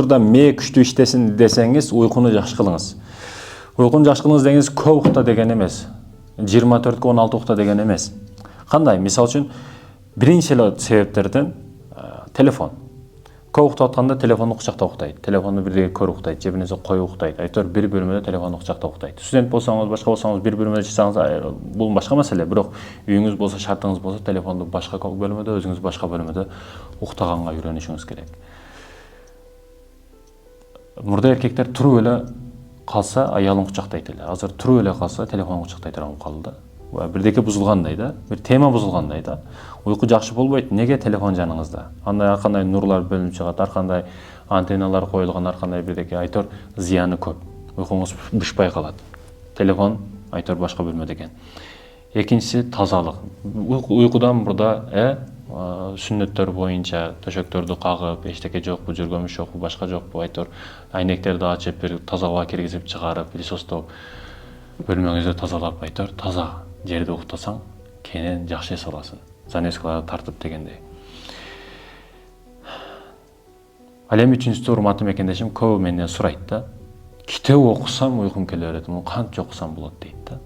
Burada ме күчтүү иштесин десеңиз, уйкуну жакшы кылыңыз. Уйкуну жакшы кылыңыз дегениз көп укта деген эмес. 24-16 укта деген эмес. Кандай? Мисалы үчүн биринчи эле себептерден телефон. Көп уктап атканда телефонду кучакта уктайт. Телефонду бирдеге көрүп уктайт, же бир нерсе коюп уктайт. Айтор бир бөлмөдө телефонду кучакта уктайт. Студент болсоңуз, башка болсоңуз, бир бөлмөдө жашасаңыз, бул башка маселе. Бирок үйүңүз болсо, шартыңыз болсо, телефонду башка бөлмөдө, өзүңүз башка бөлмөдө уктаганга үйрөнүшүңүз керек. Мурда эркектер туруп эле калса аялын кучактайт эле. Азыр туруп эле калса телефонун кучактай турган калды. Бирдеке бузулгандай да, бир тема бузулгандай да. Уйку жакшы болбойт. Неге телефон жаныңызда? Андай ар кандай нурлар бөлүнүп чыгат, ар кандай антенналар коюлган, ар кандай бирдеке айтор зыяны көп. Уйкуңуз бышпай калат. Телефон айтор башка бөлмөдө экен. Экинчиси тазалык. Уйкудан мурда сүннөттөр боюнча төшөктөрдү кагып, эчтеке жокпу, жүргөмүш жокпу, башка жокпу, айтор айнектерди ачып, бир таза аба киргизип чыгарып, пылесостоп, бөлмөңүздү тазалап, айтор таза жерде уктасаң, кенен жакшы эс аласың. Занескаларды тартып дегендей. Ал эми үчүнчүсү урматтуу мекендешим көп менден сурайт да. Китеп окусам уйкум келе берет, муну кантип окусам болот дейт да.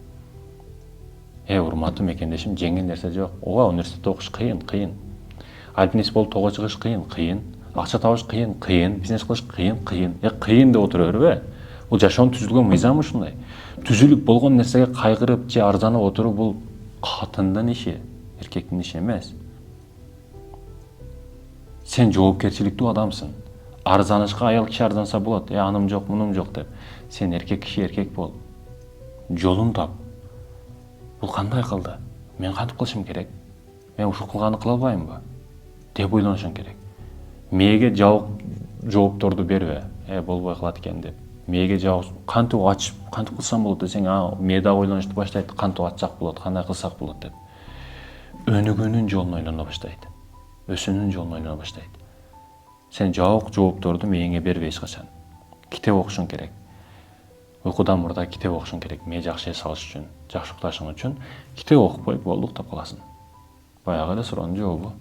Урматтуу мекендешим, жеңил нерсе жок. Ооба, университетте окуш кыйын. Альпинист болуп тоого чыгыш кыйын. Акча табыш кыйын, бизнес кылыш кыйын. Кыйын деп отура бербе. Бул жашоонун түзүлгөн мыйзамы ушундай. Түзүлүп болгон нерсеге кайгырып же арзанып отуруп, бул катындын иши, эркектин иши эмес. Сен жоопкерчиликтүү адамсың. Арзанышка аял киши арзанса болот. Аным жок, мунум жок деп. Сен эркек киши эркек бол. Жолун тап. Бул кандай кылды? Мен кантип кылышым керек? Мен ушул кылганды кыла албаймынбы? Деп ойлонушуң керек. Мээге жоопторду бербе. Болбой калат экен деп. Мээге жауап кантип ачып, кантип кылсам болот десең, мээ дагы ойлонушту баштайт, кантип ачсак болот, кандай кылсак болот деп. Өнүгүүнүн жолун ойлоно баштайт. Өсүүнүн жолун ойлоно баштайт. Сен жоопторду мээңе бербей эч качан. Китеп окушуң керек. Уйкудан мурда китеп окушуң керек. Мээ жакшы эс алыш үчүн, жакшы укташың үчүн китеп окуп коюп болду, уктап каласың. Баягы эле суроонун жообу.